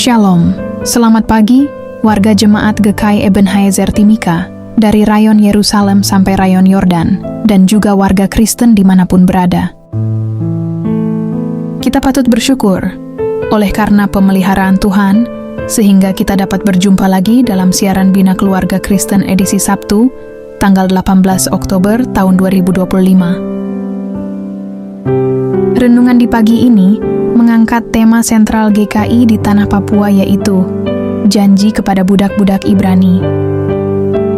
Shalom, selamat pagi, warga jemaat GKI Ebenezer Timika, dari rayon Yerusalem sampai rayon Yordan, dan juga warga Kristen dimanapun berada. Kita patut bersyukur, oleh karena pemeliharaan Tuhan, sehingga kita dapat berjumpa lagi dalam siaran Bina Keluarga Kristen edisi Sabtu, tanggal 18 Oktober tahun 2025. Renungan di pagi ini mengangkat tema sentral GKI di tanah Papua, yaitu janji kepada budak-budak Ibrani.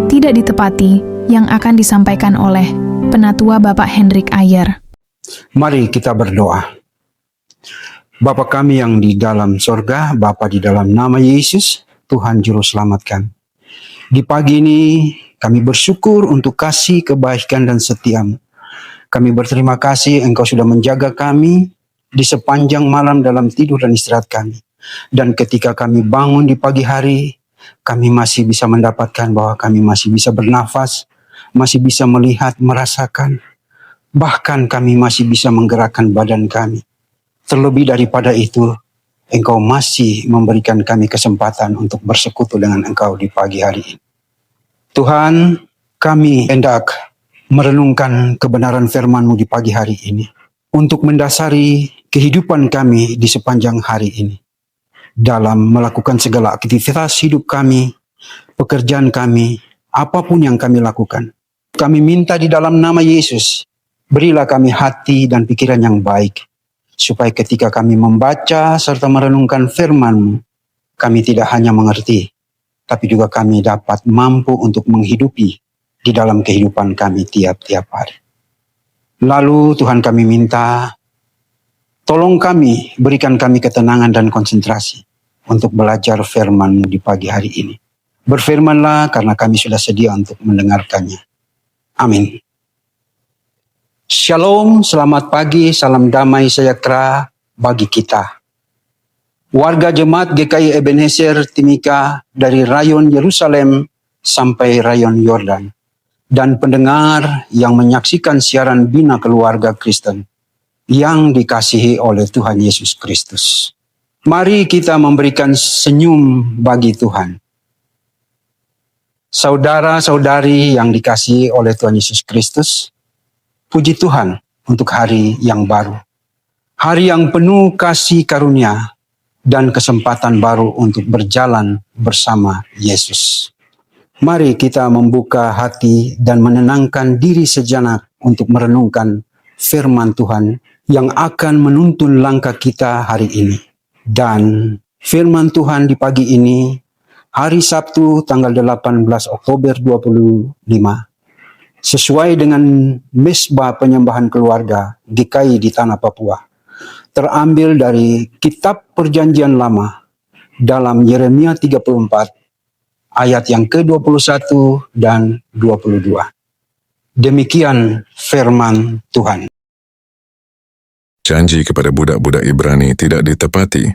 Tidak ditepati yang akan disampaikan oleh Penatua Bapak Hendrik Ayer. Mari kita berdoa. Bapa kami yang di dalam sorga, Bapa di dalam nama Yesus, Tuhan Juru Selamat kami. Di pagi ini kami bersyukur untuk kasih, kebaikan, dan setia-Mu. Kami berterima kasih Engkau sudah menjaga kami di sepanjang malam dalam tidur dan istirahat kami. Dan ketika kami bangun di pagi hari, kami masih bisa mendapatkan bahwa kami masih bisa bernafas, masih bisa melihat, merasakan. Bahkan kami masih bisa menggerakkan badan kami. Terlebih daripada itu, Engkau masih memberikan kami kesempatan untuk bersekutu dengan Engkau di pagi hari ini. Tuhan, kami hendak merenungkan kebenaran firman-Mu di pagi hari ini untuk mendasari kehidupan kami di sepanjang hari ini. Dalam melakukan segala aktivitas hidup kami, pekerjaan kami, apapun yang kami lakukan. Kami minta di dalam nama Yesus, berilah kami hati dan pikiran yang baik, supaya ketika kami membaca serta merenungkan firman-Mu, kami tidak hanya mengerti, tapi juga kami dapat mampu untuk menghidupi di dalam kehidupan kami tiap-tiap hari. Lalu Tuhan kami minta, tolong kami, berikan kami ketenangan dan konsentrasi untuk belajar firman-Mu di pagi hari ini. Berfirmanlah karena kami sudah sedia untuk mendengarkannya. Amin. Shalom, selamat pagi, salam damai sejahtera bagi kita. Warga jemaat GKI Ebenezer Timika dari rayon Yerusalem sampai rayon Yordan. Dan pendengar yang menyaksikan siaran Bina Keluarga Kristen yang dikasihi oleh Tuhan Yesus Kristus. Mari kita memberikan senyum bagi Tuhan. Saudara-saudari yang dikasihi oleh Tuhan Yesus Kristus, puji Tuhan untuk hari yang baru. Hari yang penuh kasih karunia dan kesempatan baru untuk berjalan bersama Yesus. Mari kita membuka hati dan menenangkan diri sejenak untuk merenungkan firman Tuhan yang akan menuntun langkah kita hari ini. Dan firman Tuhan di pagi ini, hari Sabtu tanggal 18 Oktober 2025, sesuai dengan mesbah penyembahan keluarga GKI di tanah Papua, terambil dari Kitab Perjanjian Lama dalam Yeremia 34, ayat yang ke-21 dan 22. Demikian firman Tuhan. Janji kepada budak-budak Ibrani tidak ditepati.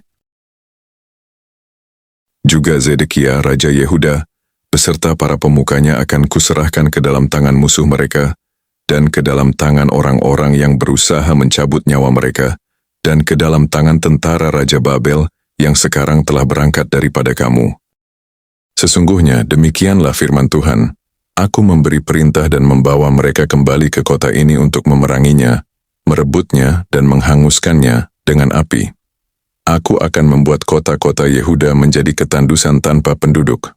Juga Zedekia, Raja Yehuda, beserta para pemukanya akan kuserahkan ke dalam tangan musuh mereka, dan ke dalam tangan orang-orang yang berusaha mencabut nyawa mereka, dan ke dalam tangan tentara Raja Babel yang sekarang telah berangkat daripada kamu. Sesungguhnya demikianlah firman Tuhan, aku memberi perintah dan membawa mereka kembali ke kota ini untuk memeranginya, merebutnya dan menghanguskannya dengan api. Aku akan membuat kota-kota Yehuda menjadi ketandusan tanpa penduduk.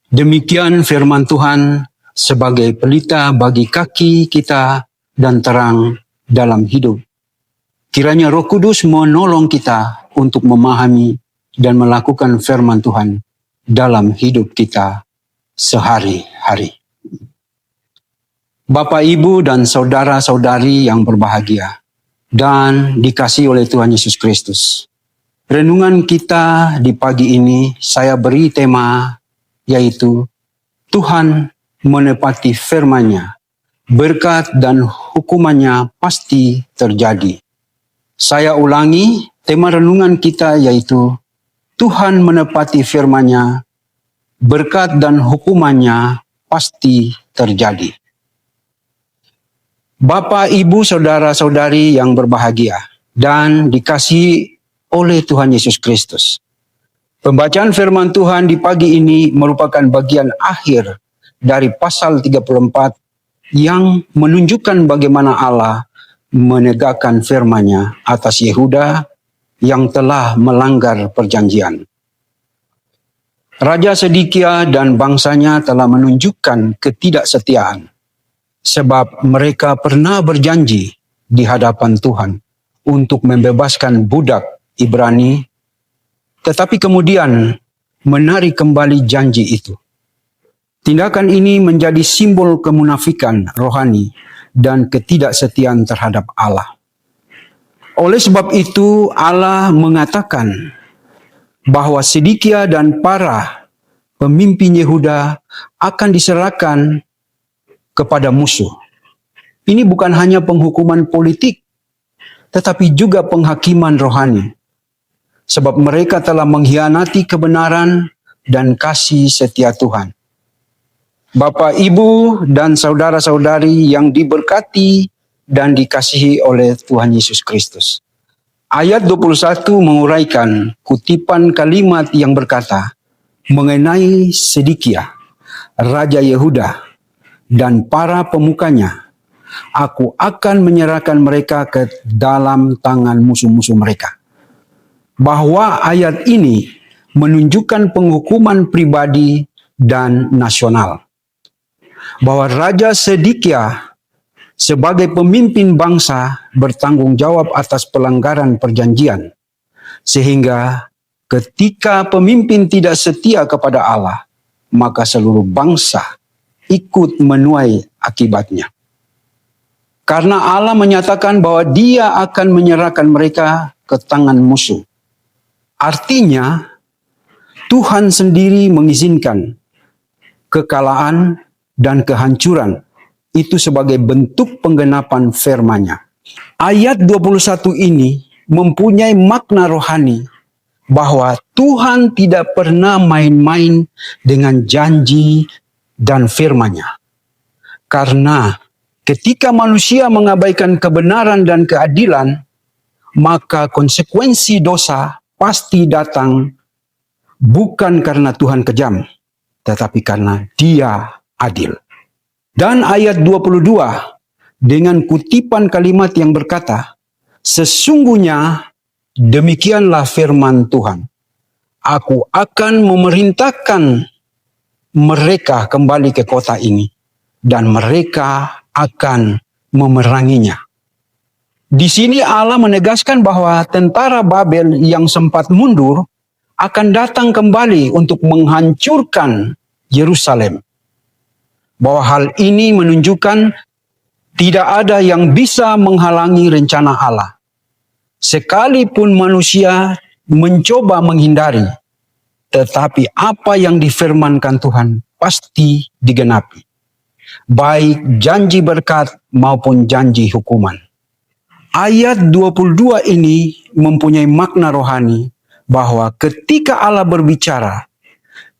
Demikian firman Tuhan sebagai pelita bagi kaki kita dan terang dalam hidup. Kiranya Roh Kudus menolong kita untuk memahami dan melakukan firman Tuhan dalam hidup kita sehari-hari. Bapak, Ibu, dan saudara-saudari yang berbahagia dan dikasihi oleh Tuhan Yesus Kristus. Renungan kita di pagi ini saya beri tema yaitu Tuhan menepati firman-Nya, berkat dan hukumannya pasti terjadi. Saya ulangi, tema renungan kita yaitu Tuhan menepati firman-Nya, berkat dan hukumannya pasti terjadi. Bapak, Ibu, saudara-saudari yang berbahagia dan dikasihi oleh Tuhan Yesus Kristus. Pembacaan firman Tuhan di pagi ini merupakan bagian akhir dari pasal 34 yang menunjukkan bagaimana Allah menegakkan firman-Nya atas Yehuda yang telah melanggar perjanjian. Raja Sedekia dan bangsanya telah menunjukkan ketidaksetiaan sebab mereka pernah berjanji di hadapan Tuhan untuk membebaskan budak Ibrani, tetapi kemudian menarik kembali janji itu. Tindakan ini menjadi simbol kemunafikan rohani dan ketidaksetiaan terhadap Allah. Oleh sebab itu, Allah mengatakan bahwa Sedekia dan para pemimpin Yehuda akan diserahkan kepada musuh. Ini bukan hanya penghukuman politik, tetapi juga penghakiman rohani. Sebab mereka telah mengkhianati kebenaran dan kasih setia Tuhan. Bapak, Ibu, dan saudara-saudari yang diberkati dan dikasihi oleh Tuhan Yesus Kristus. Ayat 21 menguraikan kutipan kalimat yang berkata mengenai Sedekia, Raja Yehuda, dan para pemukanya, aku akan menyerahkan mereka ke dalam tangan musuh-musuh mereka. Bahwa ayat ini menunjukkan penghukuman pribadi dan nasional. Bahwa Raja Sedekia sebagai pemimpin bangsa bertanggung jawab atas pelanggaran perjanjian. Sehingga ketika pemimpin tidak setia kepada Allah, maka seluruh bangsa ikut menuai akibatnya. Karena Allah menyatakan bahwa Dia akan menyerahkan mereka ke tangan musuh. Artinya, Tuhan sendiri mengizinkan kekalahan dan kehancuran itu sebagai bentuk penggenapan firman-Nya. Ayat 21 ini mempunyai makna rohani bahwa Tuhan tidak pernah main-main dengan janji dan firman-Nya. Karena ketika manusia mengabaikan kebenaran dan keadilan, maka konsekuensi dosa pasti datang bukan karena Tuhan kejam, tetapi karena Dia adil. Dan ayat 22 dengan kutipan kalimat yang berkata, sesungguhnya demikianlah firman Tuhan. Aku akan memerintahkan mereka kembali ke kota ini dan mereka akan memeranginya. Di sini Allah menegaskan bahwa tentara Babel yang sempat mundur akan datang kembali untuk menghancurkan Yerusalem. Bahwa hal ini menunjukkan tidak ada yang bisa menghalangi rencana Allah. Sekalipun manusia mencoba menghindari, tetapi apa yang difirmankan Tuhan pasti digenapi. Baik janji berkat maupun janji hukuman. Ayat 22 ini mempunyai makna rohani bahwa ketika Allah berbicara,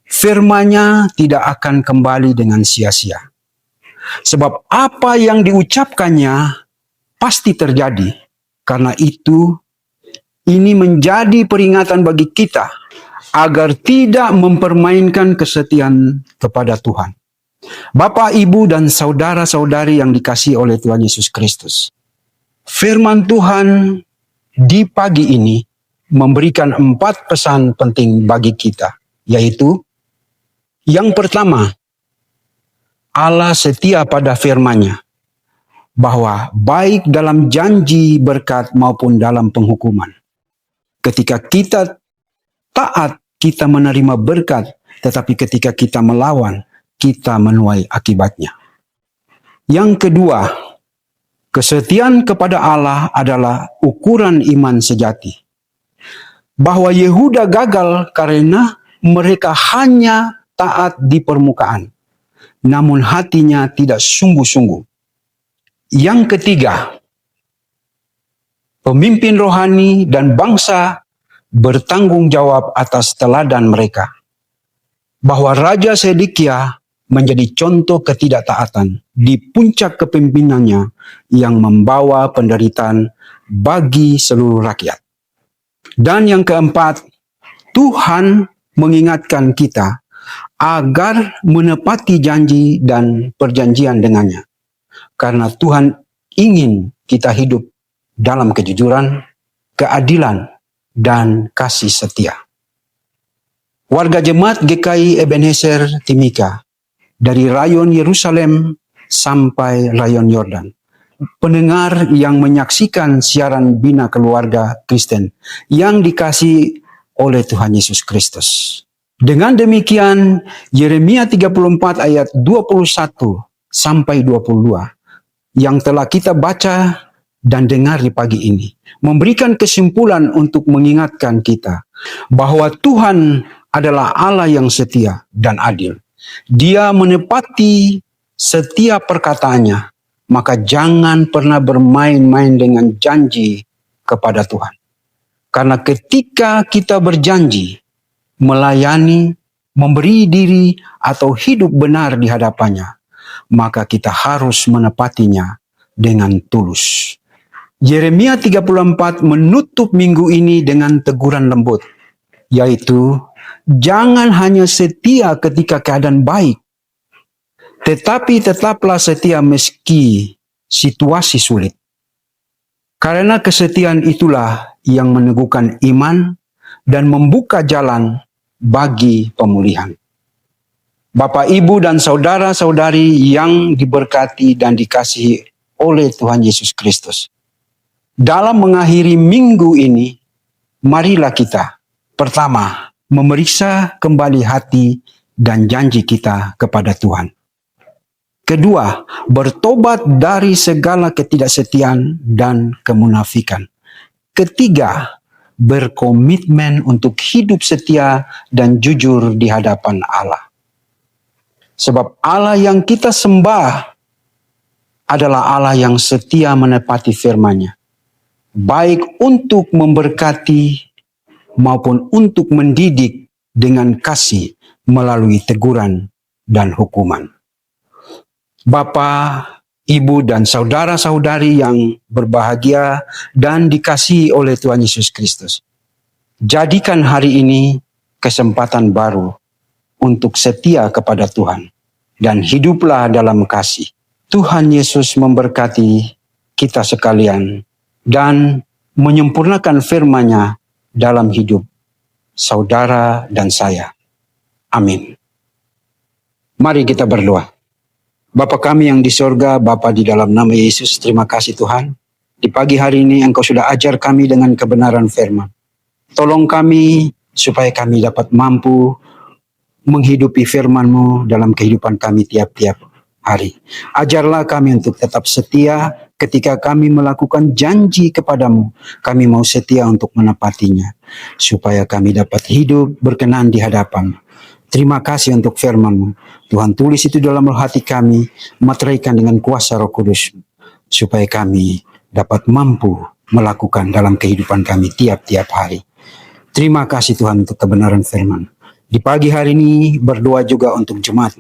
firman-Nya tidak akan kembali dengan sia-sia. Sebab apa yang diucapkannya pasti terjadi. Karena itu, ini menjadi peringatan bagi kita agar tidak mempermainkan kesetiaan kepada Tuhan. Bapak, Ibu, dan saudara-saudari yang dikasihi oleh Tuhan Yesus Kristus. Firman Tuhan di pagi ini memberikan 4 pesan penting bagi kita, yaitu yang pertama, Allah setia pada firman-Nya, bahwa baik dalam janji berkat maupun dalam penghukuman. Ketika kita taat, kita menerima berkat, tetapi ketika kita melawan, kita menuai akibatnya. Yang kedua, kesetiaan kepada Allah adalah ukuran iman sejati. Bahwa Yehuda gagal karena mereka hanya taat di permukaan, namun hatinya tidak sungguh-sungguh. Yang ketiga, pemimpin rohani dan bangsa bertanggung jawab atas teladan mereka. Bahwa Raja Sedekia menjadi contoh ketidaktaatan di puncak kepemimpinannya yang membawa penderitaan bagi seluruh rakyat. Dan yang keempat, Tuhan mengingatkan kita agar menepati janji dan perjanjian dengannya. Karena Tuhan ingin kita hidup dalam kejujuran, keadilan, dan kasih setia. Warga jemaat GKI Ebenezer Timika, dari rayon Yerusalem sampai rayon Yordan, pendengar yang menyaksikan siaran Bina Keluarga Kristen yang dikasihi oleh Tuhan Yesus Kristus. Dengan demikian, Yeremia 34 ayat 21 sampai 22 yang telah kita baca dan dengar di pagi ini memberikan kesimpulan untuk mengingatkan kita bahwa Tuhan adalah Allah yang setia dan adil. Dia menepati setiap perkataannya, maka jangan pernah bermain-main dengan janji kepada Tuhan. Karena ketika kita berjanji, melayani, memberi diri, atau hidup benar di hadapannya, maka kita harus menepatinya dengan tulus. Yeremia 34 menutup minggu ini dengan teguran lembut, yaitu jangan hanya setia ketika keadaan baik, tetapi tetaplah setia meski situasi sulit. Karena kesetiaan itulah yang meneguhkan iman dan membuka jalan bagi pemulihan. Bapak, Ibu, dan saudara-saudari yang diberkati dan dikasihi oleh Tuhan Yesus Kristus. Dalam mengakhiri minggu ini, marilah kita pertama memeriksa kembali hati dan janji kita kepada Tuhan. Kedua, bertobat dari segala ketidaksetiaan dan kemunafikan. Ketiga, berkomitmen untuk hidup setia dan jujur di hadapan Allah. Sebab Allah yang kita sembah adalah Allah yang setia menepati firman-Nya, baik untuk memberkati maupun untuk mendidik dengan kasih melalui teguran dan hukuman. Bapak, Ibu, dan saudara-saudari yang berbahagia dan dikasihi oleh Tuhan Yesus Kristus, jadikan hari ini kesempatan baru untuk setia kepada Tuhan dan hiduplah dalam kasih. Tuhan Yesus memberkati kita sekalian dan menyempurnakan firman-Nya dalam hidup saudara dan saya. Amin. Mari kita berdoa. Bapa kami yang di sorga, Bapa di dalam nama Yesus, terima kasih Tuhan. Di pagi hari ini Engkau sudah ajar kami dengan kebenaran firman. Tolong kami supaya kami dapat mampu menghidupi firman-Mu dalam kehidupan kami tiap-tiap hari. Ajarlah kami untuk tetap setia ketika kami melakukan janji kepadamu. Kami mau setia untuk menepatinya, supaya kami dapat hidup berkenan di hadapan. Terima kasih untuk firman-Mu. Tuhan, tulis itu dalam hati kami, materaikan dengan kuasa Roh Kudus, supaya kami dapat mampu melakukan dalam kehidupan kami tiap-tiap hari. Terima kasih Tuhan untuk kebenaran firman. Di pagi hari ini berdoa juga untuk jemaat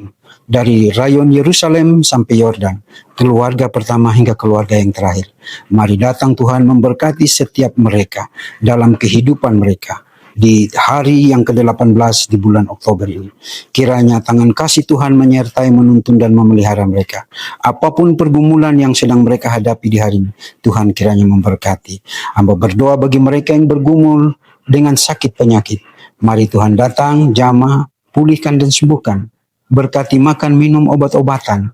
dari rayon Yerusalem sampai Yordan, keluarga pertama hingga keluarga yang terakhir. Mari datang Tuhan memberkati setiap mereka dalam kehidupan mereka di hari yang ke-18 di bulan Oktober ini. Kiranya tangan kasih Tuhan menyertai, menuntun, dan memelihara mereka. Apapun pergumulan yang sedang mereka hadapi di hari ini, Tuhan kiranya memberkati. Hamba berdoa bagi mereka yang bergumul dengan sakit penyakit. Mari Tuhan datang, jamah, pulihkan dan sembuhkan. Berkati makan, minum, obat-obatan,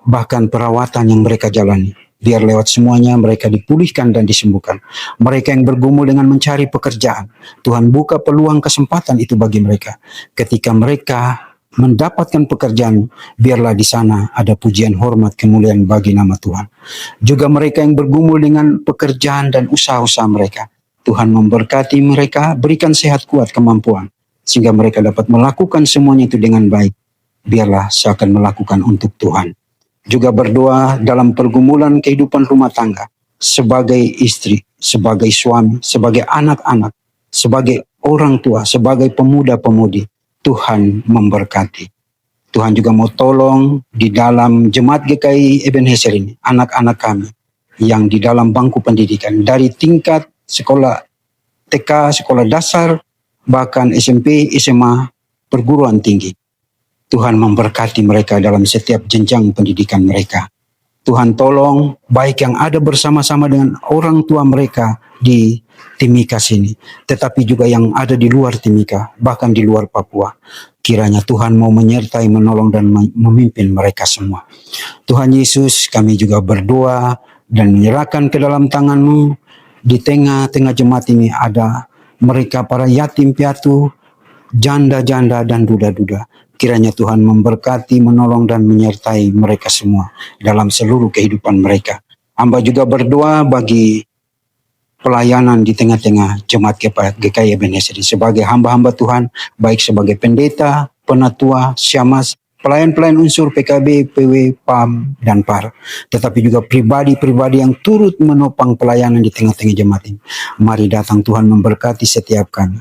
bahkan perawatan yang mereka jalani. Biar lewat semuanya mereka dipulihkan dan disembuhkan. Mereka yang bergumul dengan mencari pekerjaan, Tuhan buka peluang kesempatan itu bagi mereka. Ketika mereka mendapatkan pekerjaan, biarlah di sana ada pujian, hormat, kemuliaan bagi nama Tuhan. Juga mereka yang bergumul dengan pekerjaan dan usaha-usaha mereka, Tuhan memberkati mereka, berikan sehat kuat kemampuan, sehingga mereka dapat melakukan semuanya itu dengan baik. Biarlah saya akan melakukan untuk Tuhan. Juga berdoa dalam pergumulan kehidupan rumah tangga, sebagai istri, sebagai suami, sebagai anak-anak, sebagai orang tua, sebagai pemuda-pemudi, Tuhan memberkati. Tuhan juga mau tolong di dalam jemaat GKI Ebenezer ini, anak-anak kami yang di dalam bangku pendidikan, dari tingkat sekolah TK, sekolah dasar, bahkan SMP, SMA, perguruan tinggi. Tuhan memberkati mereka dalam setiap jenjang pendidikan mereka. Tuhan tolong baik yang ada bersama-sama dengan orang tua mereka di Timika sini, tetapi juga yang ada di luar Timika, bahkan di luar Papua. Kiranya Tuhan mau menyertai, menolong, dan memimpin mereka semua. Tuhan Yesus, kami juga berdoa dan menyerahkan ke dalam tangan-Mu. Di tengah-tengah jemaat ini ada mereka para yatim piatu, janda-janda, dan duda-duda. Kiranya Tuhan memberkati, menolong, dan menyertai mereka semua dalam seluruh kehidupan mereka. Hamba juga berdoa bagi pelayanan di tengah-tengah jemaat GKI Ebenezer sebagai hamba-hamba Tuhan, baik sebagai pendeta, penatua, syamas, pelayan-pelayan unsur PKB, PW, PAM, dan PAR, tetapi juga pribadi-pribadi yang turut menopang pelayanan di tengah-tengah jemaat ini. Mari datang Tuhan memberkati setiap kami.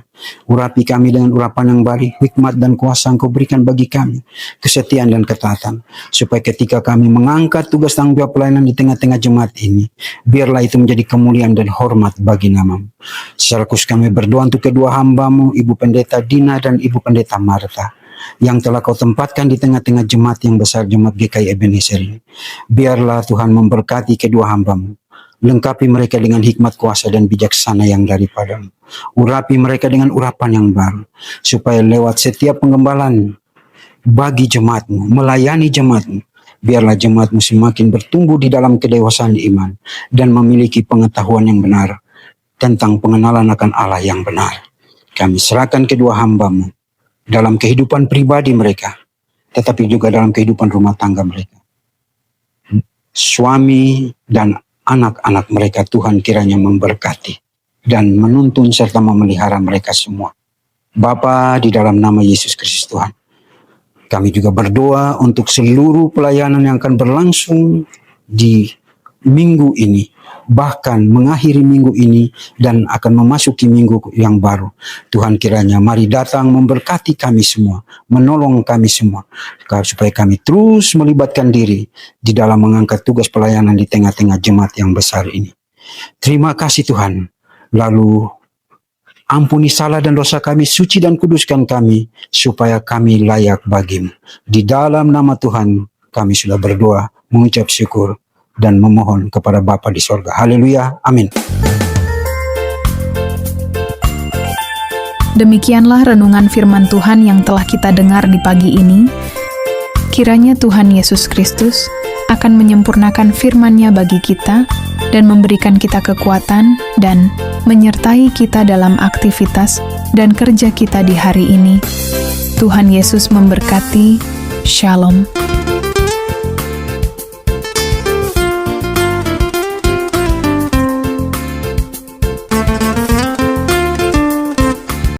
Urapi kami dengan urapan yang baik, hikmat dan kuasa Engkau berikan bagi kami, kesetiaan dan ketaatan, supaya ketika kami mengangkat tugas tanggung jawab pelayanan di tengah-tengah jemaat ini, biarlah itu menjadi kemuliaan dan hormat bagi nama-Mu. Secara khusus kami berdoa untuk kedua hamba-Mu, Ibu Pendeta Dina dan Ibu Pendeta Marta, yang telah Kau tempatkan di tengah-tengah jemaat yang besar, jemaat GKI Ebenezer ini. Biarlah Tuhan memberkati kedua hamba-Mu, lengkapi mereka dengan hikmat, kuasa, dan bijaksana yang daripada-Mu. Urapi mereka dengan urapan yang baru, supaya lewat setiap penggembalaan bagi jemaat-Mu, melayani jemaat-Mu, biarlah jemaat-Mu semakin bertumbuh di dalam kedewasaan iman dan memiliki pengetahuan yang benar tentang pengenalan akan Allah yang benar. Kami serahkan kedua hamba-Mu dalam kehidupan pribadi mereka, tetapi juga dalam kehidupan rumah tangga mereka. Suami dan anak-anak mereka, Tuhan kiranya memberkati dan menuntun serta memelihara mereka semua. Bapa, di dalam nama Yesus Kristus Tuhan, kami juga berdoa untuk seluruh pelayanan yang akan berlangsung di minggu ini, bahkan mengakhiri minggu ini dan akan memasuki minggu yang baru. Tuhan kiranya mari datang memberkati kami semua, menolong kami semua, supaya kami terus melibatkan diri di dalam mengangkat tugas pelayanan di tengah-tengah jemaat yang besar ini. Terima kasih Tuhan. Lalu ampuni salah dan dosa kami, suci dan kuduskan kami, supaya kami layak bagi-Mu. Di dalam nama Tuhan kami sudah berdoa, mengucap syukur, dan memohon kepada Bapa di sorga. Haleluya, amin. Demikianlah renungan firman Tuhan yang telah kita dengar di pagi ini. Kiranya Tuhan Yesus Kristus akan menyempurnakan firman-Nya bagi kita dan memberikan kita kekuatan dan menyertai kita dalam aktivitas dan kerja kita di hari ini. Tuhan Yesus memberkati. Shalom.